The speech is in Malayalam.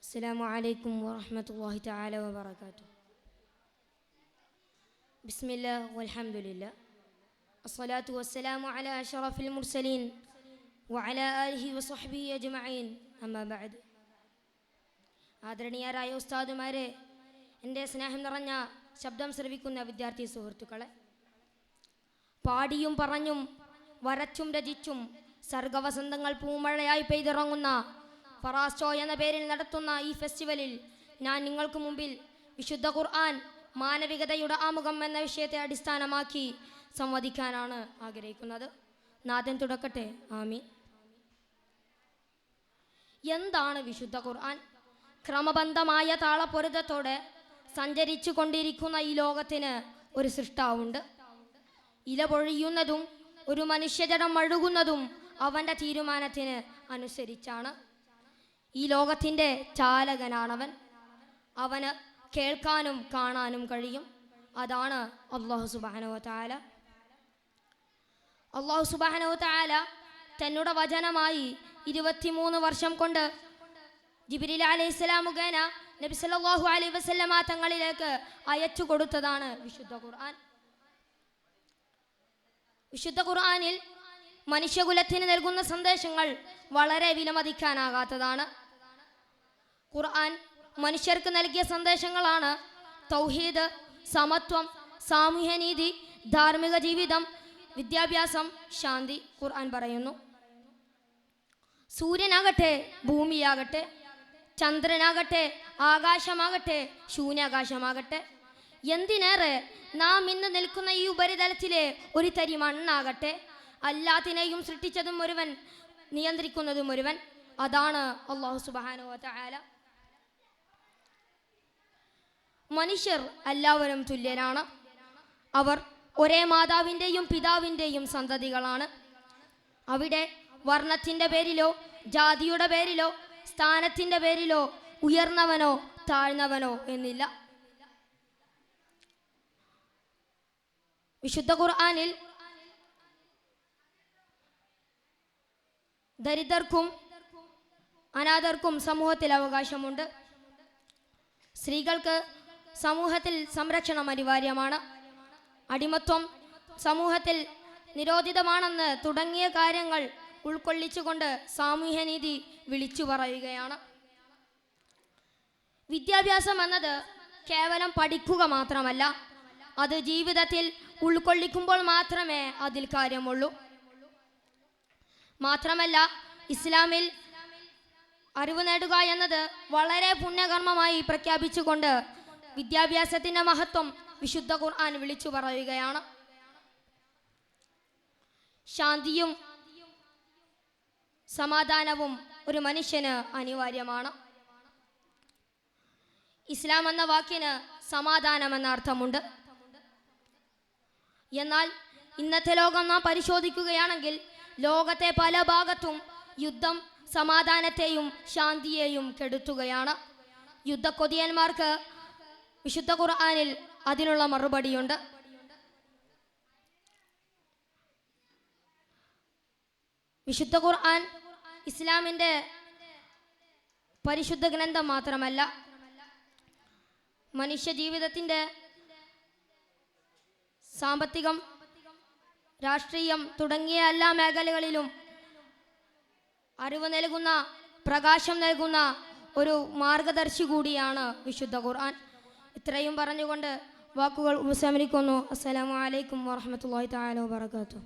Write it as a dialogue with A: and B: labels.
A: السلام عليكم ورحمة الله تعالى وبركاته. بسم الله والحمد لله الصلاة والسلام على أشرف المرسلين وعلى آله وصحبه أجمعين أما بعد. ആദരണീയരായ ഉസ്താദുമാരെ, എൻ്റെ സ്നേഹം നിറഞ്ഞ ശബ്ദം ശ്രവിക്കുന്ന വിദ്യാർത്ഥി സുഹൃത്തുക്കളെ, പാടിയും പറഞ്ഞും വരച്ചും രചിച്ചും സർഗവസന്തങ്ങൾ പൂമഴയായി പെയ്തിറങ്ങുന്ന ഫറാസ് ഷോ എന്ന പേരിൽ നടത്തുന്ന ഈ ഫെസ്റ്റിവലിൽ ഞാൻ നിങ്ങൾക്ക് മുമ്പിൽ വിശുദ്ധ ഖുർആൻ മാനവികതയുടെ ആമുഖം എന്ന വിഷയത്തെ അടിസ്ഥാനമാക്കി സംവദിക്കാനാണ് ആഗ്രഹിക്കുന്നത്. നാഥൻ തുടക്കട്ടെ. ആമീൻ. എന്താണ് വിശുദ്ധ ഖുർആൻ? ക്രമബന്ധമായ താളപ്പൊരുത്തത്തോടെ സഞ്ചരിച്ചു കൊണ്ടിരിക്കുന്ന ഈ ലോകത്തിന് ഒരു സൃഷ്ടാവുണ്ട്. ഇല പൊഴിയുന്നതും ഒരു മനുഷ്യജടം മഴുകുന്നതും അവൻ്റെ തീരുമാനത്തിന് അനുസരിച്ചാണ്. ഈ ലോകത്തിൻ്റെ ചാലകനാണവൻ. അവന് കേൾക്കാനും കാണാനും കഴിയും. അതാണ് അല്ലാഹു സുബ്ഹാനഹു വ തആല. അല്ലാഹു സുബ്ഹാനഹു വ തആല തന്നോട് വചനമായി 23 വർഷം കൊണ്ട് ജിബ്രീൽ അലൈഹിസ്സലാം മുഖേന നബി സല്ലല്ലാഹു അലൈഹി വസല്ലമ തങ്ങളിലേക്ക് അയച്ചു കൊടുത്തതാണ് വിശുദ്ധ ഖുർആൻ. വിശുദ്ധ ഖുർആനിൽ മനുഷ്യകുലത്തിന് നൽകുന്ന സന്ദേശങ്ങൾ വളരെ വിലമതിക്കാനാകാത്തതാണ്. ഖുർആൻ മനുഷ്യർക്ക് നൽകിയ സന്ദേശങ്ങളാണ് തൗഹീദ്, സമത്വം, സാമൂഹ്യനീതി, ധാർമ്മിക ജീവിതം, വിദ്യാഭ്യാസം, ശാന്തി. ഖുർആൻ പറയുന്നു, സൂര്യനാകട്ടെ, ഭൂമിയാകട്ടെ, ചന്ദ്രനാകട്ടെ, ആകാശമാകട്ടെ, ശൂന്യാകാശമാകട്ടെ, എന്തിനേറെ നാം ഇന്ന് നിൽക്കുന്ന ഈ ഉപരിതലത്തിലെ ഒരു തരി മണ്ണാകട്ടെ, എല്ലാത്തിനെയും സൃഷ്ടിച്ചതും ഒരുവൻ, നിയന്ത്രിക്കുന്നതും ഒരുവൻ. അതാണ് അല്ലാഹു സുബ്ഹാനഹു വ തആല. മനുഷ്യർ എല്ലാവരും തുല്യരാണ്. അവർ ഒരേ മാതാവിൻ്റെയും പിതാവിൻ്റെയും സന്തതികളാണ്. അവിടെ വർണ്ണത്തിൻ്റെ പേരിലോ ജാതിയുടെ പേരിലോ സ്ഥാനത്തിൻ്റെ പേരിലോ ഉയർന്നവനോ താഴ്ന്നവനോ എന്നില്ല. വിശുദ്ധ ഖുർആനിൽ ദരിദ്രർക്കും അനാഥർക്കും സമൂഹത്തിൽ അവകാശമുണ്ട്. സ്ത്രീകൾക്ക് സമൂഹത്തിൽ സംരക്ഷണം അനിവാര്യമാണ്. അടിമത്വം സമൂഹത്തിൽ നിരോധിതമാണെന്ന് തുടങ്ങിയ കാര്യങ്ങൾ ഉൾക്കൊള്ളിച്ചുകൊണ്ട് സാമൂഹ്യനീതി വിളിച്ചു പറയുകയാണ്. വിദ്യാഭ്യാസം എന്നത് കേവലം പഠിക്കുക മാത്രമല്ല, അത് ജീവിതത്തിൽ ഉൾക്കൊള്ളിക്കുമ്പോൾ മാത്രമേ അതിൽ കാര്യമുള്ളൂ. മാത്രമല്ല, ഇസ്ലാമിൽ അറിവ് നേടുക എന്നത് വളരെ പുണ്യകർമ്മമായി പ്രഖ്യാപിച്ചുകൊണ്ട് വിദ്യാഭ്യാസത്തിൻ്റെ മഹത്വം വിശുദ്ധ ഖുർആൻ വിളിച്ചു പറയുകയാണ്. ശാന്തിയും സമാധാനവും ഒരു മനുഷ്യന് അനിവാര്യമാണ്. ഇസ്ലാം എന്ന വാക്കിന് സമാധാനം എന്ന അർത്ഥമുണ്ട്. എന്നാൽ ഇന്നത്തെ ലോകം നാം പരിശോധിക്കുകയാണെങ്കിൽ ലോകത്തെ പല ഭാഗത്തും യുദ്ധം സമാധാനത്തെയും ശാന്തിയെയും കെടുത്തുകയാണ്. യുദ്ധക്കൊതിയന്മാർക്ക് വിശുദ്ധ ഖുർആനിൽ അതിനുള്ള മറുപടിയുണ്ട്. വിശുദ്ധ ഖുർആൻ ഇസ്ലാമിൻ്റെ പരിശുദ്ധ ഗ്രന്ഥം മാത്രമല്ല, മനുഷ്യ ജീവിതത്തിൻ്റെ സാമ്പത്തികം, രാഷ്ട്രീയം തുടങ്ങിയ എല്ലാ മേഖലകളിലും അറിവ് നൽകുന്ന, പ്രകാശം നൽകുന്ന ഒരു മാർഗദർശി കൂടിയാണ് വിശുദ്ധ ഖുർആൻ. ഇത്രയും പറഞ്ഞുകൊണ്ട് വാക്കുകൾ ഉപസംഹരിക്കുന്നു. അസ്സലാമു അലൈക്കും വറഹ്മത്തുള്ളാഹി തആല വബറകാതുഹു.